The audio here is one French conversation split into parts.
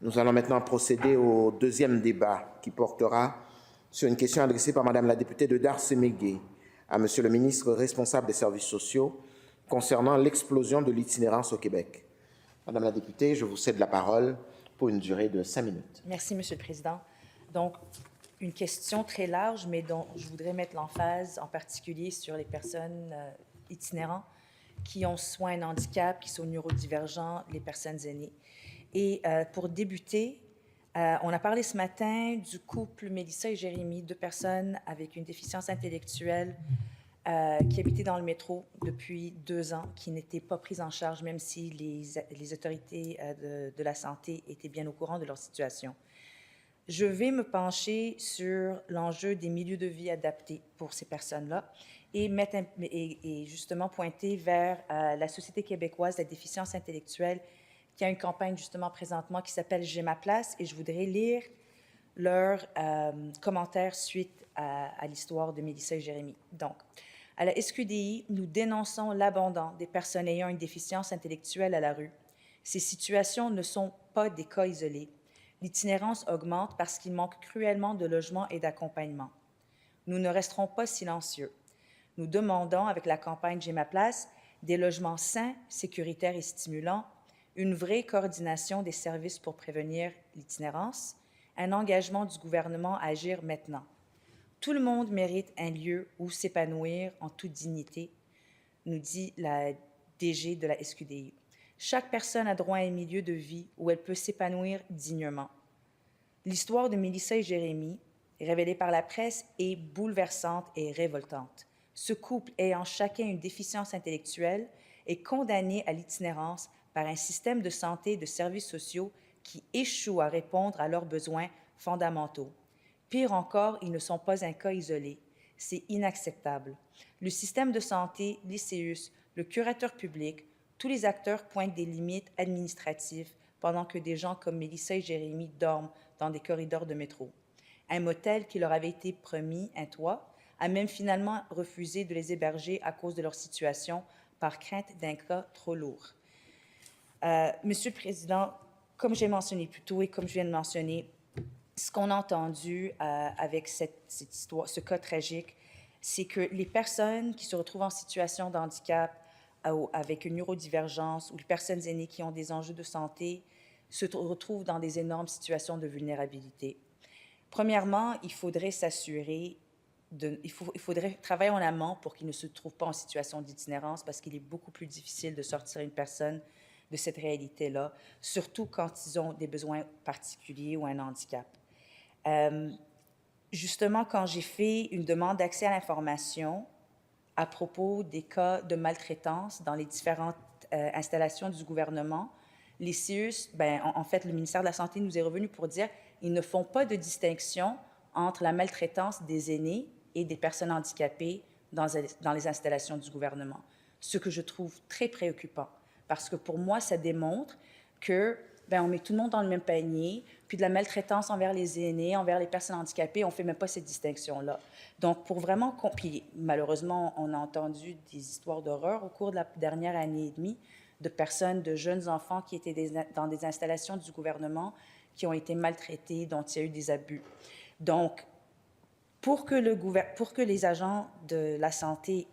Nous allons maintenant procéder au deuxième débat qui portera sur une question adressée par Madame la députée de Darcemégué à Monsieur le ministre responsable des services sociaux concernant l'explosion de l'itinérance au Québec. Madame la députée, je vous cède la parole pour une durée de 5 minutes. Merci, Monsieur le Président. Donc, une question très large, mais dont je voudrais mettre l'emphase en particulier sur les personnes itinérants qui ont soit un handicap, qui sont neurodivergents, les personnes aînées. Et pour débuter, on a parlé ce matin du couple Mélissa et Jérémy, deux personnes avec une déficience intellectuelle qui habitaient dans le métro depuis 2 ans, qui n'étaient pas prises en charge, même si les autorités de la santé étaient bien au courant de leur situation. Je vais me pencher sur l'enjeu des milieux de vie adaptés pour ces personnes-là et justement pointer vers la Société québécoise de la déficience intellectuelle qui a une campagne justement présentement qui s'appelle « J'ai ma place » et je voudrais lire leurs commentaires suite à l'histoire de Mélissa et Jérémy. Donc, à la SQDI, nous dénonçons l'abandon des personnes ayant une déficience intellectuelle à la rue. Ces situations ne sont pas des cas isolés. L'itinérance augmente parce qu'il manque cruellement de logements et d'accompagnement. Nous ne resterons pas silencieux. Nous demandons, avec la campagne « J'ai ma place », des logements sains, sécuritaires et stimulants, une vraie coordination des services pour prévenir l'itinérance, un engagement du gouvernement à agir maintenant. Tout le monde mérite un lieu où s'épanouir en toute dignité, nous dit la DG de la SQDI. Chaque personne a droit à un milieu de vie où elle peut s'épanouir dignement. L'histoire de Mélissa et Jérémy, révélée par la presse, est bouleversante et révoltante. Ce couple ayant chacun une déficience intellectuelle est condamné à l'itinérance par un système de santé et de services sociaux qui échoue à répondre à leurs besoins fondamentaux. Pire encore, ils ne sont pas un cas isolé. C'est inacceptable. Le système de santé, l'ICUS, le curateur public, tous les acteurs pointent des limites administratives pendant que des gens comme Mélissa et Jérémy dorment dans des corridors de métro. Un motel qui leur avait été promis, un toit, a même finalement refusé de les héberger à cause de leur situation par crainte d'un cas trop lourd. Monsieur le Président, comme j'ai mentionné plus tôt et comme je viens de mentionner, ce qu'on a entendu avec cette histoire, ce cas tragique, c'est que les personnes qui se retrouvent en situation de handicap avec une neurodivergence ou les personnes aînées qui ont des enjeux de santé se retrouvent dans des énormes situations de vulnérabilité. Premièrement, il faudrait s'assurer, il faudrait travailler en amont pour qu'ils ne se trouvent pas en situation d'itinérance parce qu'il est beaucoup plus difficile de sortir une personne de cette réalité-là, surtout quand ils ont des besoins particuliers ou un handicap. Justement, quand j'ai fait une demande d'accès à l'information à propos des cas de maltraitance dans les différentes installations du gouvernement, les CIUS, en fait, le ministère de la Santé nous est revenu pour dire qu'ils ne font pas de distinction entre la maltraitance des aînés et des personnes handicapées dans les installations du gouvernement, ce que je trouve très préoccupant, parce que pour moi, ça démontre que on met tout le monde dans le même panier, puis de la maltraitance envers les aînés, envers les personnes handicapées, on ne fait même pas cette distinction-là. Donc, pour vraiment... Puis, malheureusement, on a entendu des histoires d'horreur au cours de la dernière année et demie de personnes, de jeunes enfants qui étaient dans des installations du gouvernement, qui ont été maltraités, dont il y a eu des abus. Donc, pour que les agents de la santé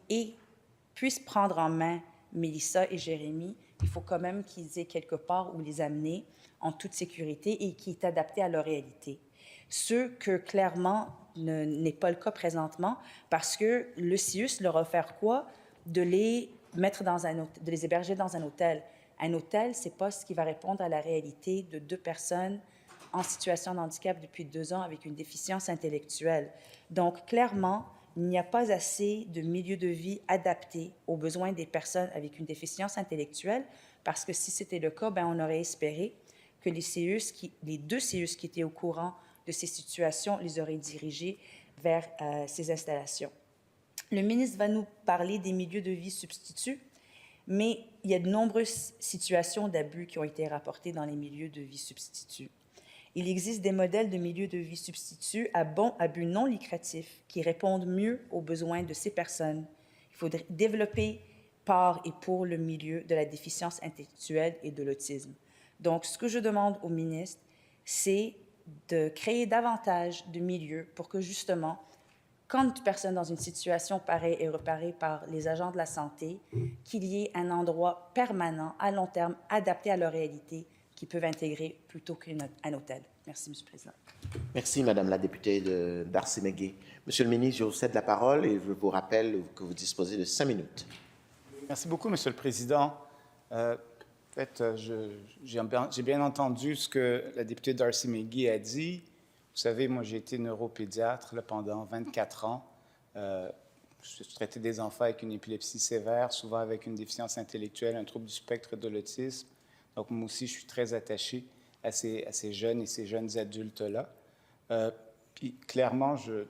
puissent prendre en main Mélissa et Jérémy, il faut quand même qu'ils aient quelque part où les amener en toute sécurité et qui est adapté à leur réalité. Ce que clairement n'est pas le cas présentement parce que le CIUS leur a offert quoi? De les héberger dans un hôtel. Un hôtel, ce n'est pas ce qui va répondre à la réalité de 2 personnes en situation de handicap depuis 2 ans avec une déficience intellectuelle. Donc, clairement, il n'y a pas assez de milieux de vie adaptés aux besoins des personnes avec une déficience intellectuelle, parce que si c'était le cas, on aurait espéré que les 2 CIUS qui étaient au courant de ces situations les auraient dirigés vers ces installations. Le ministre va nous parler des milieux de vie substituts, mais il y a de nombreuses situations d'abus qui ont été rapportées dans les milieux de vie substituts. Il existe des modèles de milieux de vie substituts à but non lucratif qui répondent mieux aux besoins de ces personnes. Il faudrait développer par et pour le milieu de la déficience intellectuelle et de l'autisme. Donc, ce que je demande au ministre, c'est de créer davantage de milieux pour que, justement, quand une personne dans une situation pareille est reparée par les agents de la santé, qu'il y ait un endroit permanent, à long terme, adapté à leur réalité, qu'ils peuvent intégrer plutôt qu'un hôtel. Merci, M. le Président. Merci, Madame la députée de Darcy-Megué. Monsieur le ministre, je vous cède la parole et je vous rappelle que vous disposez de 5 minutes. Merci beaucoup, Monsieur le Président. En fait, j'ai bien entendu ce que la députée Darcy-Megué a dit. Vous savez, moi, j'ai été neuropédiatre là, pendant 24 ans. Je traitais des enfants avec une épilepsie sévère, souvent avec une déficience intellectuelle, un trouble du spectre de l'autisme. Donc, moi aussi, je suis très attaché à ces jeunes et ces jeunes adultes-là. Puis, clairement, je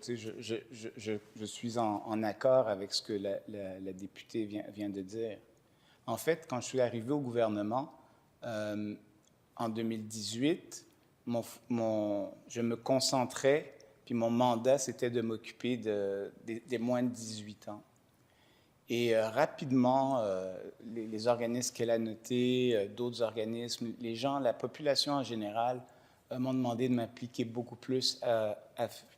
suis en accord avec ce que la députée vient de dire. En fait, quand je suis arrivé au gouvernement, en 2018, je me concentrais, puis mon mandat, c'était de m'occuper des moins de 18 ans. Et rapidement, les organismes qu'elle a notés, d'autres organismes, les gens, la population en général, m'ont demandé de m'impliquer beaucoup plus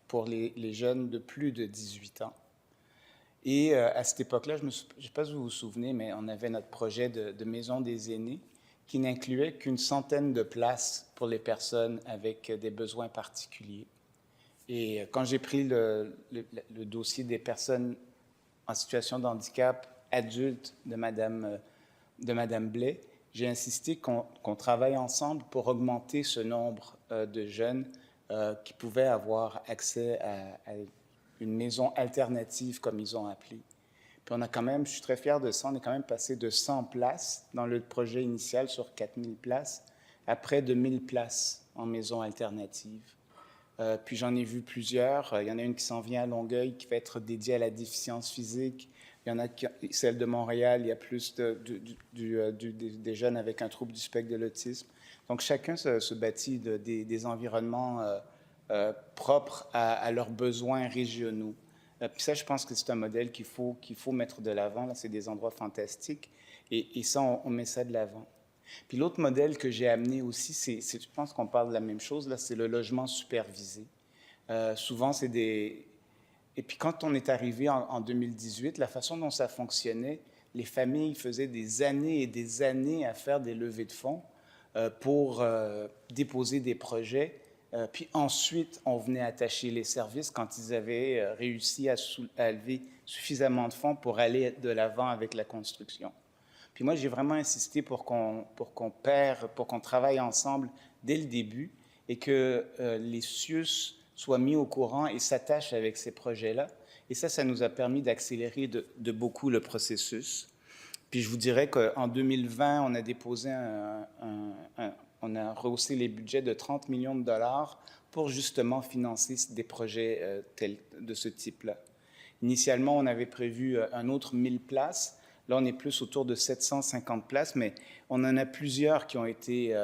pour les jeunes de plus de 18 ans. Et à cette époque-là, je ne sais pas si vous vous souvenez, mais on avait notre projet de maison des aînés qui n'incluait qu'une centaine de places pour les personnes avec des besoins particuliers. Et quand j'ai pris le dossier des personnes en situation de handicap adultes de Mme Blais, j'ai insisté qu'on travaille ensemble pour augmenter ce nombre de jeunes qui pouvaient avoir accès à une maison alternative, comme ils ont appelé. Puis on a quand même, je suis très fier de ça, on est quand même passé de 100 places dans le projet initial sur 4000 places à près de 1000 places en maison alternative. Puis j'en ai vu plusieurs. Il y en a une qui s'en vient à Longueuil qui va être dédiée à la déficience physique. Il y en a celle de Montréal, il y a plus des jeunes avec un trouble du spectre de l'autisme. Donc chacun se bâtit des environnements propres à leurs besoins régionaux. Puis ça, je pense que c'est un modèle qu'il faut mettre de l'avant. Là, c'est des endroits fantastiques. Et ça, on met ça de l'avant. Puis l'autre modèle que j'ai amené aussi, je pense qu'on parle de la même chose, là, c'est le logement supervisé. Souvent, c'est des... Et puis quand on est arrivé en 2018, la façon dont ça fonctionnait, les familles faisaient des années et des années à faire des levées de fonds pour déposer des projets. Puis ensuite, on venait attacher les services quand ils avaient réussi à lever suffisamment de fonds pour aller de l'avant avec la construction. Puis moi, j'ai vraiment insisté pour qu'on travaille ensemble dès le début et que les CIUS soient mis au courant et s'attachent avec ces projets-là. Et ça nous a permis d'accélérer de beaucoup le processus. Puis je vous dirais qu'en 2020, on a déposé on a rehaussé les budgets de 30 millions de dollars pour justement financer des projets de ce type-là. Initialement, on avait prévu un autre 1000 places. Là, on est plus autour de 750 places, mais on en a plusieurs qui ont été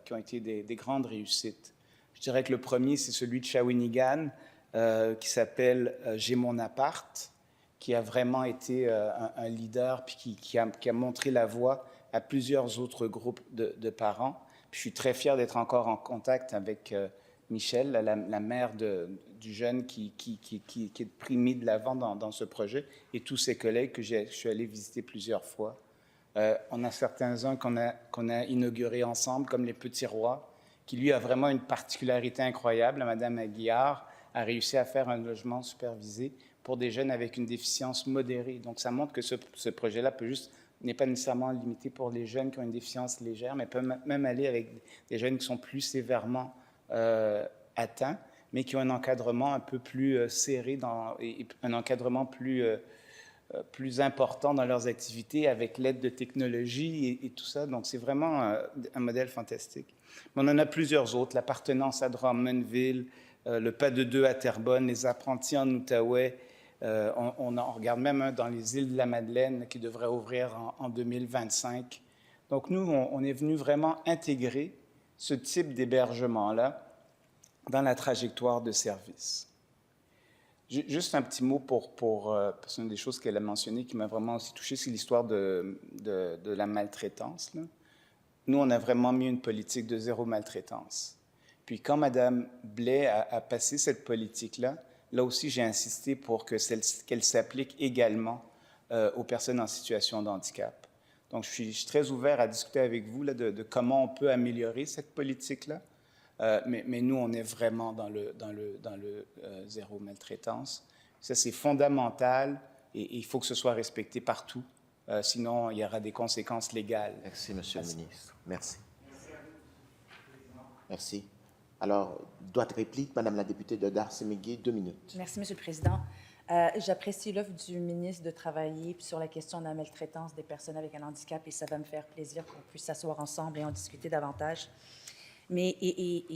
des grandes réussites. Je dirais que le premier, c'est celui de Shawinigan, qui s'appelle « J'ai mon appart », qui a vraiment été un leader, puis qui a montré la voie à plusieurs autres groupes de parents. Puis je suis très fier d'être encore en contact avec Michel, la mère du jeune qui est mis de l'avant dans ce projet, et tous ses collègues que je suis allé visiter plusieurs fois. On a certains-uns qu'on a inaugurés ensemble, comme les Petits Rois, qui lui a vraiment une particularité incroyable. Madame Aguillard a réussi à faire un logement supervisé pour des jeunes avec une déficience modérée. Donc ça montre que ce projet-là n'est pas nécessairement limité pour les jeunes qui ont une déficience légère, mais peut même aller avec des jeunes qui sont plus sévèrement atteints, mais qui ont un encadrement un peu plus serré et un encadrement plus important dans leurs activités avec l'aide de technologies et tout ça. Donc, c'est vraiment un modèle fantastique. Mais on en a plusieurs autres, l'appartenance à Drummondville, le pas de deux à Terrebonne, les apprentis en Outaouais. On regarde même dans les îles de la Madeleine qui devrait ouvrir en 2025. Donc, nous, on est venu vraiment intégrer ce type d'hébergement-là dans la trajectoire de service. Juste un petit mot parce qu'une des choses qu'elle a mentionnées qui m'a vraiment aussi touché, c'est l'histoire de la maltraitance, là. Nous, on a vraiment mis une politique de zéro maltraitance. Puis Puis quand Mme Blais a passé cette politique-là, là aussi, j'ai insisté pour qu'elle s'applique également aux personnes en situation de handicap. Donc, je suis très ouvert à discuter avec vous là, de comment on peut améliorer cette politique-là. Mais nous, on est vraiment dans le zéro maltraitance. Ça, c'est fondamental et il faut que ce soit respecté partout. Sinon, il y aura des conséquences légales. Merci, Monsieur le ministre. Merci. Merci. Alors, droit de réplique, Madame la députée de Darcy-Miguel, 2 minutes. Merci, Monsieur le Président. J'apprécie l'offre du ministre de travailler sur la question de la maltraitance des personnes avec un handicap et ça va me faire plaisir qu'on puisse s'asseoir ensemble et en discuter davantage. Mais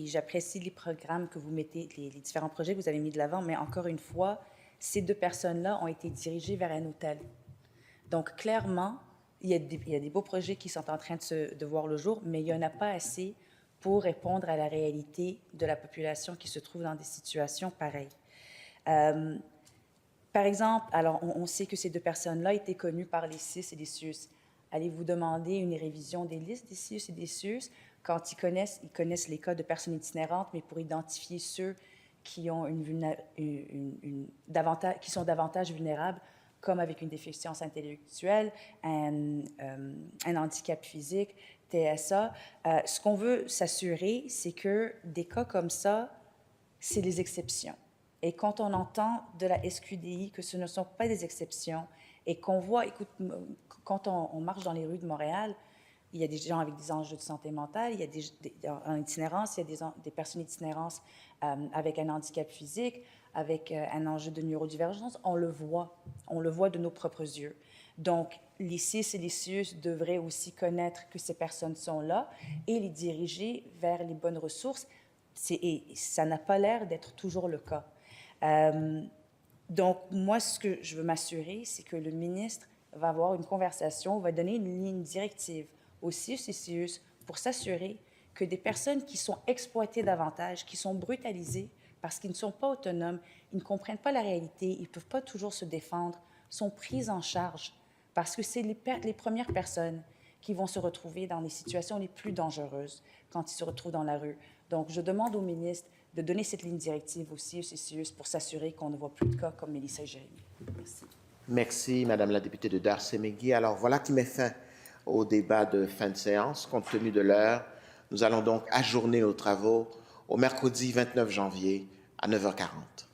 j'apprécie les programmes que vous mettez, les différents projets que vous avez mis de l'avant, mais encore une fois, ces 2 personnes-là ont été dirigées vers un hôtel. Donc, clairement, il y a des beaux projets qui sont en train de voir le jour, mais il n'y en a pas assez pour répondre à la réalité de la population qui se trouve dans des situations pareilles. Par exemple, alors on sait que ces 2 personnes-là étaient connues par les CIUS et les CIUS. Allez-vous demander une révision des listes des CIUS et des CIUS quand ils connaissent les cas de personnes itinérantes, mais pour identifier ceux qui ont qui sont davantage vulnérables, comme avec une déficience intellectuelle, un handicap physique, TSA. Ce qu'on veut s'assurer, c'est que des cas comme ça, c'est des exceptions. Et quand on entend de la SQDI que ce ne sont pas des exceptions et qu'on voit, écoute, quand on marche dans les rues de Montréal, il y a des gens avec des enjeux de santé mentale, il y a en itinérance, il y a des personnes itinérance avec un handicap physique, avec un enjeu de neurodivergence, on le voit de nos propres yeux. Donc, les CIS et les CIUS devraient aussi connaître que ces personnes sont là et les diriger vers les bonnes ressources. Et ça n'a pas l'air d'être toujours le cas. Donc, moi, ce que je veux m'assurer, c'est que le ministre va avoir une conversation, va donner une ligne directive aux CIUS et CIUS pour s'assurer que des personnes qui sont exploitées davantage, qui sont brutalisées parce qu'ils ne sont pas autonomes, ils ne comprennent pas la réalité, ils ne peuvent pas toujours se défendre, sont prises en charge parce que c'est les premières personnes qui vont se retrouver dans les situations les plus dangereuses quand ils se retrouvent dans la rue. Donc, je demande au ministre de donner cette ligne directive aux CIUS et CIUS pour s'assurer qu'on ne voit plus de cas comme Mélissa et Jérémy. Merci. Merci, Madame la députée de Darcy-Miguel. Alors, voilà qui met fin au débat de fin de séance. Compte tenu de l'heure, nous allons donc ajourner nos travaux au mercredi 29 janvier à 9h40.